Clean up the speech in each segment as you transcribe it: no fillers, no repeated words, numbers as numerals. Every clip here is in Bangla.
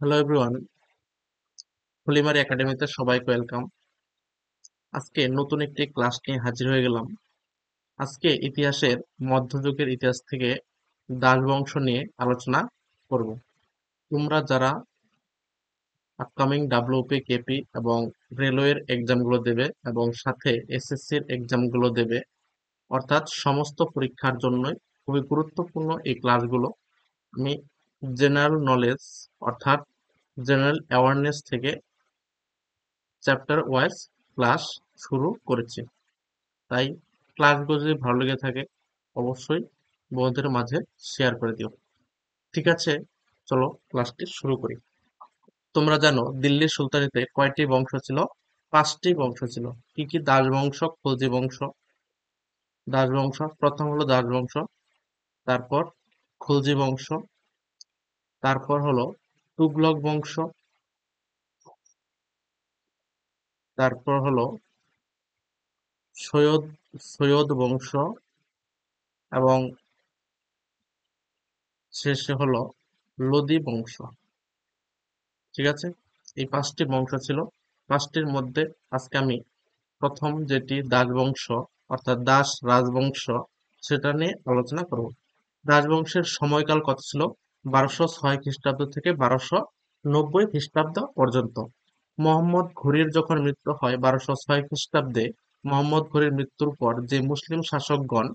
হ্যালো এভরিওয়ান, পলিমারি একাডেমিতে সবাইকে ওয়েলকাম। আজকে নতুন একটি ক্লাস নিয়ে হাজির হয়ে গেলাম। আজকে ইতিহাসের মধ্যযুগের ইতিহাস থেকে দাস বংশ নিয়ে আলোচনা করব। তোমরা যারা আপকামিং ডাব্লিউপি কেপি এবং রেলওয়ের এক্সামগুলো দেবে এবং সাথে এসএসসির এক্সামগুলো দেবে, অর্থাৎ সমস্ত পরীক্ষার জন্যই খুবই গুরুত্বপূর্ণ এই ক্লাসগুলো। আমি জেনারেল নলেজ অর্থাৎ জেনারেল অ্যাওয়ারনেস থেকে চ্যাপ্টার ওয়াইজ ক্লাস শুরু করেছি। তাই ক্লাসগুলো যদি ভালো লেগে থাকে অবশ্যই বন্ধুদের মাঝে শেয়ার করে দিও। ঠিক আছে, চলো ক্লাসটি শুরু করি। তোমরা জানো দিল্লির সুলতানিতে কয়টি বংশ ছিল? 5টি বংশ ছিল। কি কি? দাস বংশ, খলজি বংশ। দাস বংশ প্রথম হলো দাস বংশ, তারপর খলজি বংশ, তারপর হলো তুগলক বংশ, তারপর হলো সৈয়দ সৈয়দ বংশ এবং শেষে হলো লোদি বংশ। ঠিক আছে, এই 5টি বংশ ছিল। 5টির মধ্যে আজকে আমি প্রথম যেটি দাস বংশ অর্থাৎ দাস রাজবংশ সেটা নিয়ে আলোচনা করব। রাজবংশের সময়কাল কত ছিল? 1206 খ্রিস্টাব্দ থেকে 1290 খ্রিস্টাব্দ পর্যন্ত। মোহাম্মদ ঘুরির যখন মৃত্যু হয় 1206 খ্রিস্টাব্দে, মোহাম্মদ ঘুরির মৃত্যুর পর যে মুসলিম শাসকগণ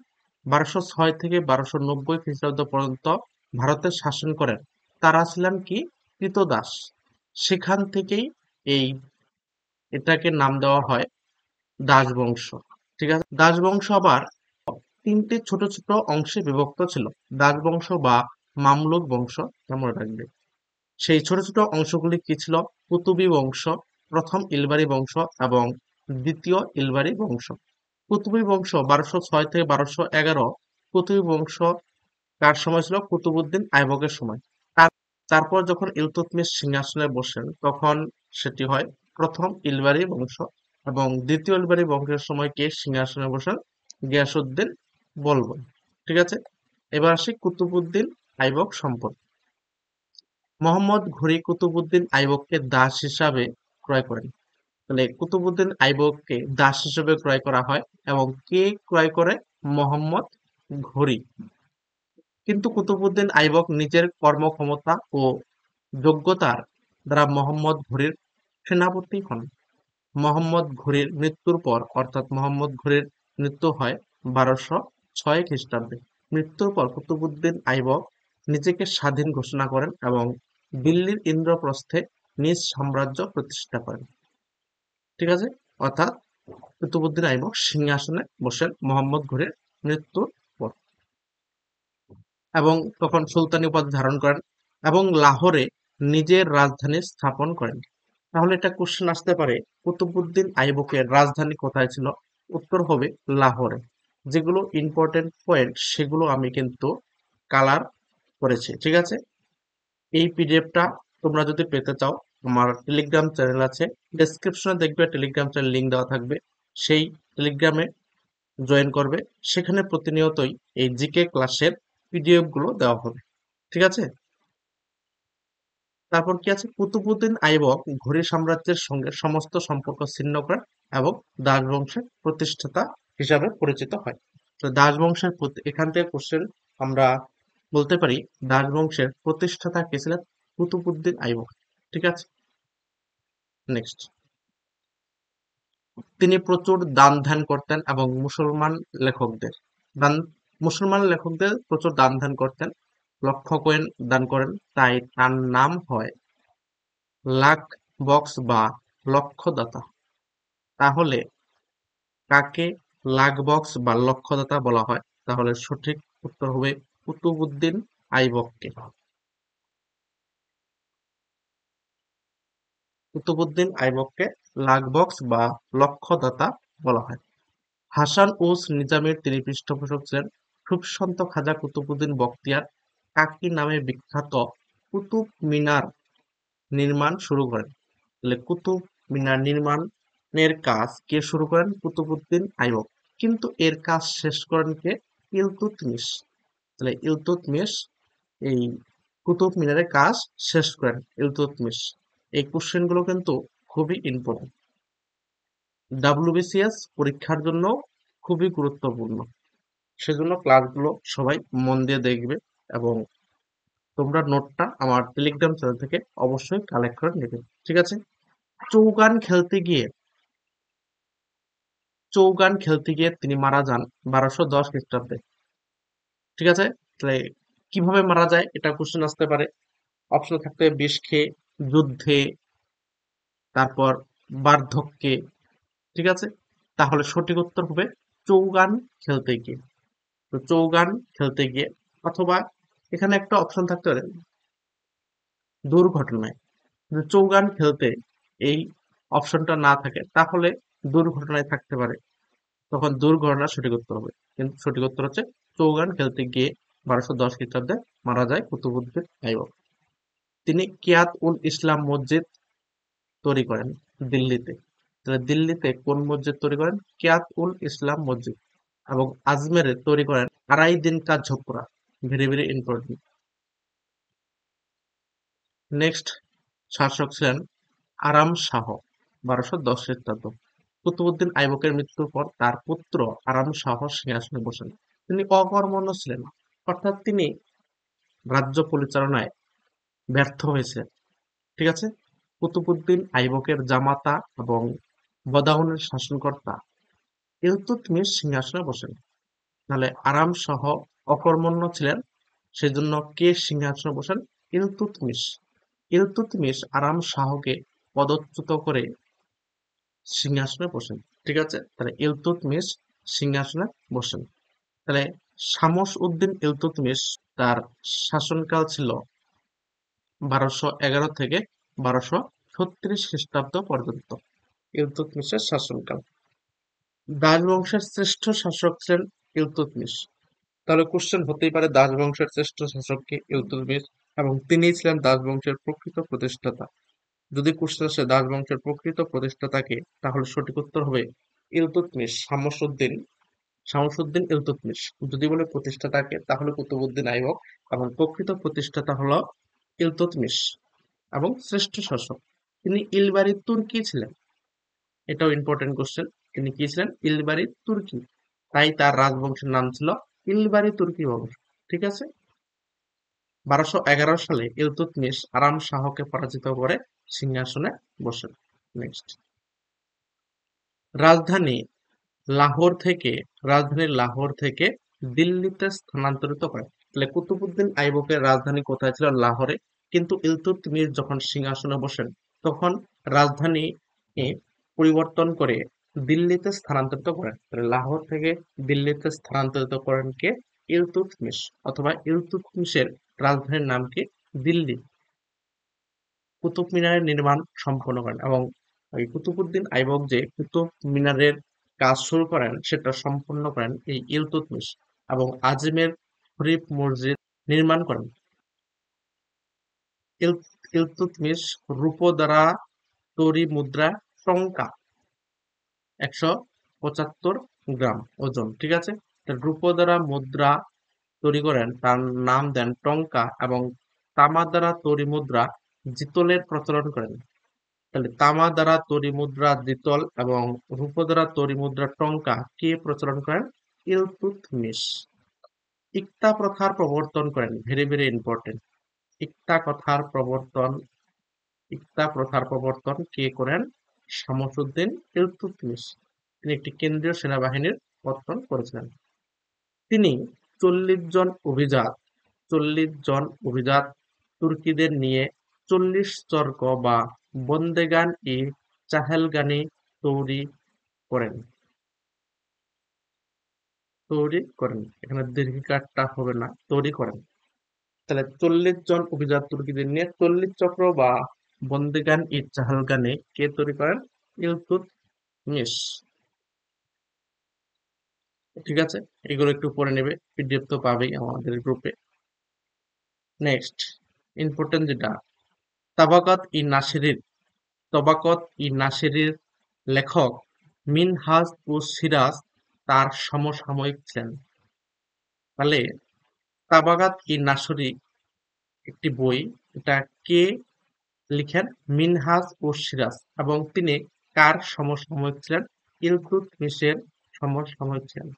1206 থেকে 1290 খ্রিস্টাব্দ পর্যন্ত ভারতে শাসন করেন তারা ছিলেন কি? ক্রীতদাস। সেখান থেকেই এই এটাকে নাম দেওয়া হয় দাস বংশ। ঠিক আছে, দাস বংশ আবার 3টি ছোট ছোট অংশে বিভক্ত ছিল। দাস বংশ বা মামলুক বংশ মনে রাখবে। সেই ছোট ছোট অংশগুলি কি ছিল? কুতুবী বংশ, প্রথম ইলবারি বংশ এবং দ্বিতীয় ইলবারি বংশ। কুতুবী বংশ 1206 থেকে 1211। কুতুবী বংশ কার সময় ছিল? কুতুবউদ্দিন আইবকের সময়। তারপর যখন ইলতুৎমিশ সিংহাসনে বসেন তখন সেটি হয় প্রথম ইলবারি বংশ এবং দ্বিতীয় ইলবারি বংশের সময় কে সিংহাসনে বসেন? গিয়াসউদ্দিন বলবন। ঠিক আছে, এবার আসি কুতুবউদ্দিন আইবক সম্পর্কে। মোহাম্মদ ঘুরি কুতুবউদ্দিন আইবককে দাস হিসাবে ক্রয় করেন। তাহলে কুতুবউদ্দিন আইবককে দাস হিসেবে ক্রয় করা হয় এবং কে ক্রয় করে? মোহাম্মদ ঘুরি। কিন্তু কুতুবউদ্দিন আইবক নিজের কর্মক্ষমতা ও যোগ্যতার দ্বারা মোহাম্মদ ঘুরির সেনাপতি হন। মোহাম্মদ ঘুরির মৃত্যুর পর অর্থাৎ মোহাম্মদ ঘুরির মৃত্যু হয় 1206 খ্রিস্টাব্দে। মৃত্যুর পর কুতুবউদ্দিন আইবক নিজেকে স্বাধীন ঘোষণা করেন এবং দিল্লির ইন্দ্রপ্রস্থে নিজ সাম্রাজ্য প্রতিষ্ঠা করেন। ঠিক আছে, অর্থাৎ কুতুবউদ্দিন আইবক সিংহাসনে বসেন মোহাম্মদ ঘুরির মৃত্যুর পর এবং তখন সুলতানি উপাধি ধারণ করেন এবং লাহোরে নিজের রাজধানী স্থাপন করেন। তাহলে এটা কোশ্চেন আসতে পারে, কুতুবউদ্দিন আইবকের রাজধানী কোথায় ছিল? উত্তর হবে লাহোরে। যেগুলো ইম্পর্টেন্ট পয়েন্ট সেগুলো আমি কিন্তু কালার করেছি। ঠিক আছে, এই পিডিএফটা তোমরা যদি পেতে চাও আমার টেলিগ্রাম চ্যানেল আছে, ডেসক্রিপশনে দেখবে টেলিগ্রাম চ্যানেল লিঙ্ক দেওয়া থাকবে। সেই টেলিগ্রামে জয়েন করবে, সেখানে প্রতিনিয়তই এই জিকে ক্লাসের পিডিএফ গুলো দেওয়া হবে। ঠিক আছে, তারপর কি আছে? কুতুবউদ্দিন আইবক ঘুরি সাম্রাজ্যের সঙ্গে সমস্ত সম্পর্ক ছিন্ন করেন এবং দাস বংশের প্রতিষ্ঠাতা হিসাবে পরিচিত হয়। তো দাস বংশের এখান থেকে কোশ্চেন আমরা বলতে পারি দাস বংশের প্রতিষ্ঠাতা কে ছিলেন? কুতুবউদ্দিন আইবক। ঠিক আছে, নেক্সট। তিনি প্রচুর দান ধ্যান করতেন এবং লেখকদের দান মুসলমান লেখকদের প্রচুর দান ধ্যান করতেন, লক্ষ কয়েন দান করেন, তাই তার নাম হয় লাখ বক্স বা লক্ষদাতা। তাহলে কাকে লাখ বক্স বা লক্ষদাতা বলা হয়? তাহলে সঠিক উত্তর হবে কুতুবউদ্দিন আইবককে। কুতুবউদ্দিন আইবককে লাখ বক্স বা লক্ষদাতা বলা হয়। হাসান উস নিজামের তিনি পৃষ্ঠপোষক ছিলেন। সুফসন্ত খাজা কুতুবউদ্দিন বখতিয়ার কাকি নামে বিখ্যাত কুতুব মিনার নির্মাণ শুরু করেন। তাহলে কুতুব মিনার নির্মাণের কাজ কে শুরু করেন? কুতুবউদ্দিন আইবক। কিন্তু এর কাজ শেষ করেন কে? ইলতুৎমিশ। তাহলে ইলতুৎমিশ এই কুতুব মিনারের কাজ শেষ করেন ইলতুৎমিশ? এই কোশ্চেন গুলো কিন্তু খুবই ইম্পর্টেন্ট, ডাব্লিউবিসিএস পরীক্ষার জন্য খুবই গুরুত্বপূর্ণ। সেজন্য ক্লাসগুলো সবাই মন দিয়ে দেখবে এবং তোমরা নোটটা আমার টেলিগ্রাম চ্যানেল থেকে অবশ্যই কালেক্ট করে নেবে, ঠিক আছে? চৌগান খেলতে গিয়ে তিনি মারা যান 1210 খ্রিস্টাব্দে, ঠিক আছে? তাহলে কিভাবে মারা যায় এটা কোশ্চেন আসতে পারে। অপশন থাকতে বিষ খেয়ে, যুদ্ধে, তারপর বার্ধক্যে, ঠিক আছে? তাহলে সঠিক উত্তর হবে চৌগান খেলতে গিয়ে। তো চৌগান খেলতে গিয়ে, অথবা এখানে একটা অপশন থাকতে পারে দুর্ঘটনায়। যদি চৌগান খেলতে এই অপশনটা না থাকে তাহলে দুর্ঘটনায় থাকতে পারে, তখন দুর্ঘটনা সঠিক উত্তর হবে। কিন্তু সঠিক উত্তর হচ্ছে চৌগান খেলতে গিয়ে 1210 খ্রিস্টাব্দে মারা যায় কুতুবুদ্দিন আইবক। তিনি কিয়াত উল ইসলাম মসজিদ তৈরি করেন দিল্লিতে। তাহলে দিল্লিতে কোন মসজিদ তৈরি করেন? কিয়াত উল ইসলাম মসজিদ। এবং আজমেরে তৈরি করেন Adhai Din Ka Jhonpra. Very very important. Next শাসক ছিলেন আরাম শাহ, 1210 খ্রিস্টাব্দ। কুতুবউদ্দিন আইবকের মৃত্যুর পর তার পুত্র আরাম শাহ সিংহাসনে বসেন। তিনি অকর্মণ্য ছিলেন, অর্থাৎ তিনি রাজ্য পরিচালনায় ব্যর্থ হয়েছিলেন, ঠিক আছে? কুতুবউদ্দিন আইবকের জামাতা এবং বদাউনের শাসনকর্তা ইলতুৎমিশ সিংহাসনে বসেন। তাহলে আরাম শাহ অকর্মণ্য ছিলেন, সেজন্য কে সিংহাসনে বসেন? ইলতুৎমিশ। ইলতুৎমিশ আরাম শাহকে পদচ্যুত করে সিংহাসনে বসেন, ঠিক আছে? তাহলে ইলতুৎমিশ সিংহাসনে বসেন। তাহলে শামস উদ্দিন ইলতুৎমিশ, তার শাসনকাল ছিল 1211 থেকে 1236 খ্রিস্টাব্দ পর্যন্ত ইলতুৎমিশের শাসনকাল। দাস বংশের শ্রেষ্ঠ শাসক ছিলেন ইলতুৎমিশ। তাহলে কোশ্চেন হতেই পারে দাস বংশের শ্রেষ্ঠ শাসক কে? ইলতুৎমিশ। এবং তিনিই ছিলেন দাস বংশের প্রকৃত প্রতিষ্ঠাতা। যদি কোশ্চেন আসে দাস বংশের প্রকৃত প্রতিষ্ঠাতা কে, তাহলে সঠিক উত্তর হবে ইলতুৎমিশ, শামসুদ্দিন ইলতুৎমিশ। যদি বলে প্রতিষ্ঠাতাকে, তাহলে কুতুবউদ্দিন আইবক। এবং প্রকৃত প্রতিষ্ঠাতা হলো ইলতুৎমিশ এবং শ্রেষ্ঠ শাসক। তিনি ইলবারি তুর্কি ছিলেন, এটাও ইম্পর্টেন্ট কোশ্চেন। তিনি কি ছিলেন? ইলবারি তুর্কি। তাই তার রাজবংশের নাম ছিল ইলবারি তুর্কি বংশ, ঠিক আছে? 1211 সালে ইলতুৎমিশ আরাম শাহকে পরাজিত করে সিংহাসনে বসেন। নেক্সট, রাজধানী লাহোর থেকে দিল্লিতে স্থানান্তরিত করেন। তাহলে কুতুবউদ্দিন আইবকের রাজধানী কোথায় ছিল? লাহোরে। কিন্তু ইলতুৎমিশ যখন সিংহাসনে বসেন তখন রাজধানী পরিবর্তন করে দিল্লিতে স্থানান্তরিত করেন। তাহলে লাহোর থেকে দিল্লিতে স্থানান্তরিত করেন কে? ইলতুৎমিশ। অথবা ইলতুৎমিশের রাজধানীর নাম কি? দিল্লি। কুতুব মিনারের নির্মাণ সম্পন্ন করেন এবং ওই কুতুবউদ্দিন আইবক যে কুতুব মিনারের কাজ শুরু করেন সেটা সম্পন্ন করেন এই ইলতুৎমিশ। এবং আজমের শরীফ মসজিদ নির্মাণ করেন। ইলতুৎমিশ রূপ দ্বারা তৈরি মুদ্রা টঙ্কা 175 গ্রাম ওজন, ঠিক আছে? রূপ দ্বারা মুদ্রা তৈরি করেন, তার নাম দেন টঙ্কা। এবং তামা দ্বারা তৈরি মুদ্রা জিতলের প্রচলন করেন। তাহলে তামা দ্বারা তৈরি মুদ্রা দ্বিতল এবং রূপ দ্বারা তৈরি মুদ্রা টঙ্কা কে প্রচলন করেন? ইলতুৎমিশ। ইক্তা প্রথার প্রবর্তন করেন। Very very important. ইক্তা প্রথার প্রবর্তন কে করেন? শামসুদ্দিন ইলতুৎমিশ। তিনি একটি কেন্দ্রীয় সেনাবাহিনীর গঠন করেছিলেন। তিনি 40 জন অভিজাত তুর্কিদের নিয়ে 40 চর্ক বা বন্দেগান-ই-চাহেলগানি তৈরি করেন। এখানে দীর্ঘিকারটা হবে না, তৈরি করেন। তাহলে 40 জন অভিজাত তুর্কিদের নিয়ে 40 চক্র বা বন্দেগান-ই-চাহেলগানি কে তৈরি করেন? ইলতুৎমিশ, ঠিক আছে? এগুলো একটু পড়ে নেবে, পিডিএফ তো পাবেই আমাদের গ্রুপে। নেক্সট ইম্পর্টেন্ট যেটা, তাবাকাত-ই-নাসিরির লেখক মিনহাজ-উস-সিরাজ তার সমসাময়িক ছিলেন। তাহলে তাবাকাত-ই-নাসিরি একটি বই। এটা কে লিখেন? মিনহাজ ও সিরাজ। এবং তিনি কার সমসাময়িক ছিলেন? ইলতুৎমিশের সমসাময়িক ছিলেন।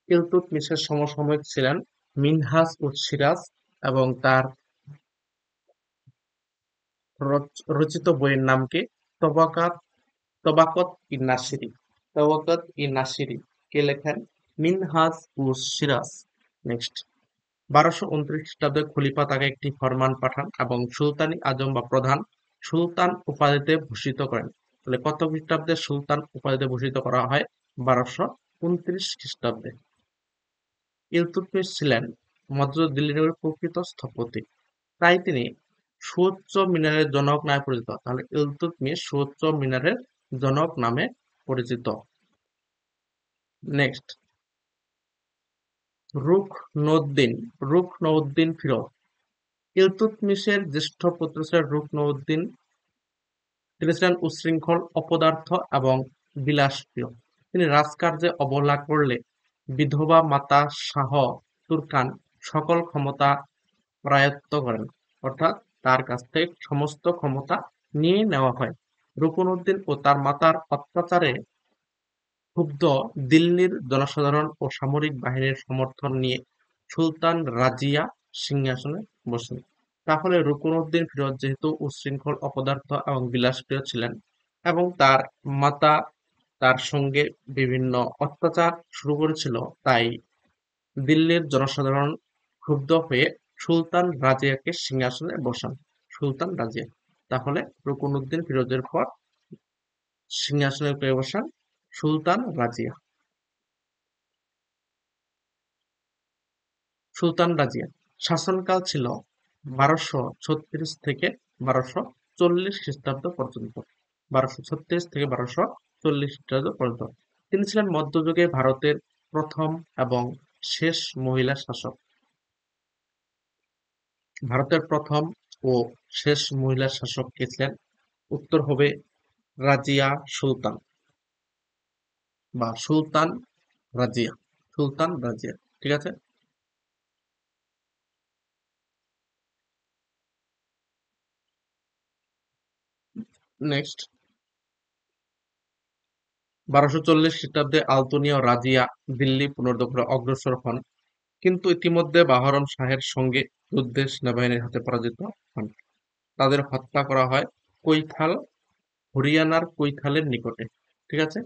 ইলতুৎমিশের সমসাময়িক ছিলেন মিনহাজ ও সিরাজ, এবং তার রচিত বইয়ের নাম কি? তবাকাত তবাকত-ই-নাসিরী। তবাকত-ই-নাসিরী কে লেখেন? মিনহাজ ও সিরাজ। নেক্সট, 1229 খ্রিস্টাব্দে খলিফা তাকে একটি ফরমান পাঠান এবং সুলতানি আজম বা প্রধান সুলতান উপাধিতে ভূষিত করেন। তাহলে কত খ্রিস্টাব্দে সুলতান উপাধিতে ভূষিত করা হয়? 1229 খ্রিস্টাব্দে। ইলতুৎমিশ ছিলেন মধ্য দিল্লির প্রকৃত স্থপতি, তাই তিনি সুউচ্চ মিনারের জনক নামে পরিচিত। তাহলে ইলতুৎমিশ সুউচ্চ মিনারের জনক নামে পরিচিত। নেক্সট, রুকনউদ্দিন। রুকনউদ্দিন ফিরোজ। ইলতুৎমিশের জ্যেষ্ঠ পুত্র ছিলেন রুকনউদ্দিন। তিনি ছিলেন উচ্ছৃঙ্খল, অপদার্থ এবং বিলাসপ্রিয়। তিনি রাজকার্যে অবহেলা করলে বিধবা মাতা শাহ তুর্কান সকল ক্ষমতা রায়ত্ব করেন, অর্থাৎ তার কাছ থেকে সমস্ত ক্ষমতা নিয়ে নেওয়া হয়। রুকনউদ্দিন ও তার মাতার অত্যাচারে ক্ষুব্ধ দিল্লির জনসাধারণ ও সামরিক বাহিনীর সমর্থন নিয়ে সুলতান রাজিয়া সিংহাসনে বসেন। তাহলে রুকনউদ্দিন ফিরোজ যেহেতু উচ্ছৃঙ্খল, অপদার্থ এবং বিলাসপ্রিয় ছিলেন, এবং তার মাতা তার সঙ্গে বিভিন্ন অত্যাচার শুরু করেছিল, তাই দিল্লির জনসাধারণ ক্ষুব্ধ হয়ে সুলতান রাজিয়াকে সিংহাসনে বসান। সুলতান রাজিয়া। তাহলে রুকনউদ্দিন ফিরোজের পর সিংহাসনে কে বসান? সুলতান রাজিয়া। সুলতান রাজিয়া শাসনকাল ছিল 1236 থেকে 1240 খ্রিস্টাব্দ পর্যন্ত। 1236 থেকে 1240 খ্রিস্টাব্দ পর্যন্ত। তিনি ছিলেন মধ্যযুগে ভারতের প্রথম এবং শেষ মহিলা শাসক। ভারতের প্রথম ও শেষ মহিলা শাসক কে ছিলেন? উত্তর হবে রাজিয়া সুলতান বা সুলতান রাজিয়া। সুলতান রাজিয়া। ঠিক আছে। নেক্সট, 1240 খ্রিস্টাব্দে আলতোনি ও রাজিয়া দিল্লি পুনর্দখলে অগ্রসর হন, কিন্তু ইতিমধ্যে বাহরাম শাহের সঙ্গে যুদ্ধে সেনাবাহিনীর হাতে পরাজিত হন। তাদের হত্যা করা হয় কৈথাল, হরিয়ানার কৈথালের নিকটে। ঠিক আছে।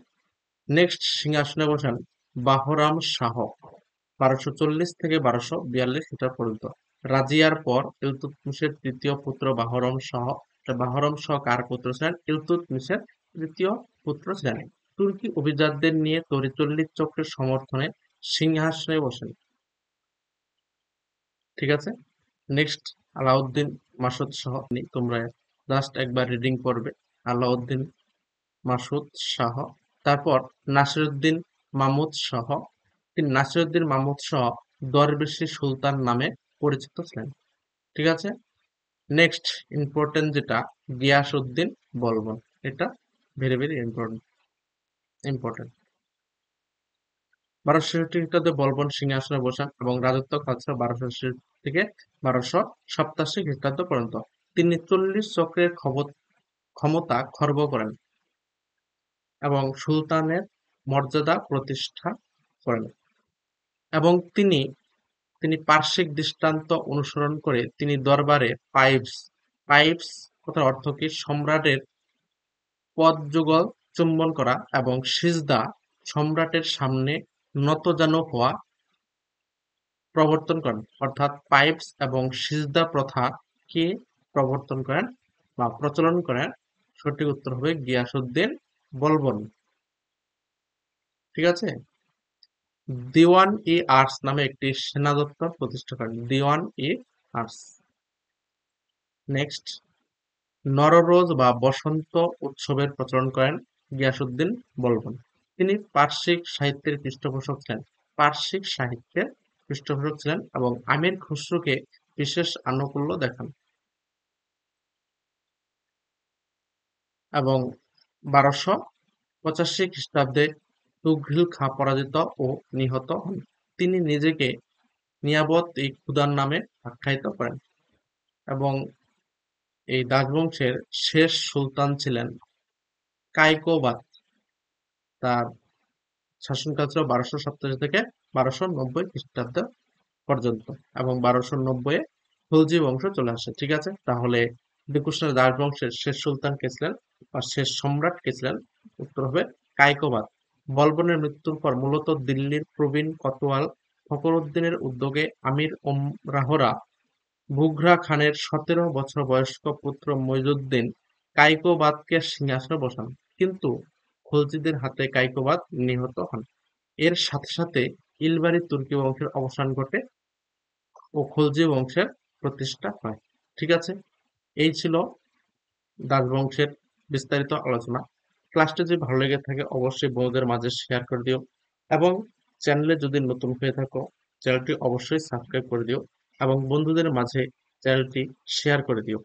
নেক্সট, সিংহাসনে বসান বাহরাম শাহ 1240 থেকে 1242 খ্রিস্টাব্দ পর্যন্ত। রাজিয়ার পর ইলতুৎমিশের তৃতীয় পুত্র বাহরাম শাহ। বাহরাম শাহ কার পুত্র ছিলেন? ইলতুৎমিশের তৃতীয় পুত্র ছিলেন। তুর্কি অভিজাতদের নিয়ে তরিচল্লিশ চক্রের সমর্থনে সিংহাসনে বসেন। ঠিক আছে। নেক্সট, আলাউদ্দিন মাসুদ শাহ। তোমরা জাস্ট একবার রিডিং করবে। আলাউদ্দিন মাসুদ শাহ। তারপর নাসিরউদ্দিন মাহমুদ শাহ। তিনি নাসিরউদ্দিন মাহমুদ শাহ দরবেশী সুলতান নামে পরিচিত ছিলেন। ঠিক আছে। নেক্সট ইম্পর্টেন্ট যেটা, গিয়াসউদ্দিন বলবন। এটা ভেরি ভেরি ইম্পর্টেন্ট। ইম্পর্টেন্ট। 1266 খ্রিস্টাব্দে বলবন সিংহাসনে বসান এবং রাজত্ব কাল ছিল 1266 থেকে 1287 খ্রিস্টাব্দ পর্যন্ত। তিনি 40 চক্রের ক্ষমতা খর্ব করেন এবং সুলতানের মর্যাদা প্রতিষ্ঠা করেন। এবং তিনি তিনি পার্শ্বিক দৃষ্টান্ত অনুসরণ করে তিনি দরবারে পাইপস পাইপস কথার অর্থ কি? সম্রাটের পদযুগল চুম্বন করা এবং সিজদা, সম্রাটের সামনে নতজানু হওয়া প্রবর্তন করেন। অর্থাৎ পাইপস এবং সিজদা প্রথা কে প্রবর্তন করেন বা প্রচলন করেন? সঠিক উত্তর হবে গিয়াসউদ্দিন বলবন। ঠিক আছে। দিওয়ান-ই-আর্টস নামে একটি সেনা দপ্তর প্রতিষ্ঠা করেন। দিওয়ান-ই-আর্টস। নেক্সট, নররোজ বা বসন্ত উৎসবের প্রচলন করেন গিয়াসউদ্দিন বলবন। তিনি পার্শ্বিক সাহিত্যের পৃষ্ঠপোষক ছিলেন। পার্শ্বিক সাহিত্যের পৃষ্ঠপোষক ছিলেন এবং আমির খসরুকে বিশেষ আনুকূল্য দেখান। এবং 1285 খ্রিস্টাব্দে তুঘ্রিল খাঁ পরাজিত ও নিহত হন। তিনি নিজেকে নিয়াবত-ই-খুদার নামে আখ্যায়িত করেন এবং এই দাসবংশের শেষ সুলতান ছিলেন কায়কোবাদ। তার শাসনকাল ছিল 1287 থেকে 1290 খ্রিস্টাব্দ পর্যন্ত এবং 1290 এ খুলজি বংশ চলে আসে। ঠিক আছে, তাহলে শ্রীকৃষ্ণের রাজবংশের শেষ সুলতান কে ছিলেন বা শেষ সম্রাট কে ছিলেন? উত্তর হবে কায়কোবাদ। বলবনের মৃত্যুর পর মূলত দিল্লির প্রবীণ কোতোয়াল ফখরুদ্দীনের উদ্যোগে আমির ওমরাহরা বুঘরা খানের 17 বছর বয়স্ক পুত্র মইজুদ্দিন কায়কোবাদকে সিংহাসনে বসান, কিন্তু খলজিদের হাতে কায়কোবাদ নিহত হন। এর সাথে সাথে ইলবারি তুর্কি বংশের অবসান ঘটে ও খলজি বংশের প্রতিষ্ঠা হয়। ঠিক আছে, এই ছিল দাস বংশের বিস্তারিত আলোচনা। ক্লাসটি যদি ভালো লেগে থাকে অবশ্যই বন্ধুদের মাঝে শেয়ার করে দিও এবং চ্যানেলে যদি নতুন হয়ে থাকো চ্যানেলটি অবশ্যই সাবস্ক্রাইব করে দিও এবং বন্ধুদের মাঝে চ্যানেলটি শেয়ার করে দিও।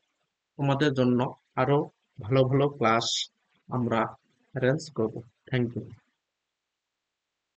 তোমাদের জন্য আরো ভালো ভালো ক্লাস আমরা অ্যারেঞ্জ করব। Thank you.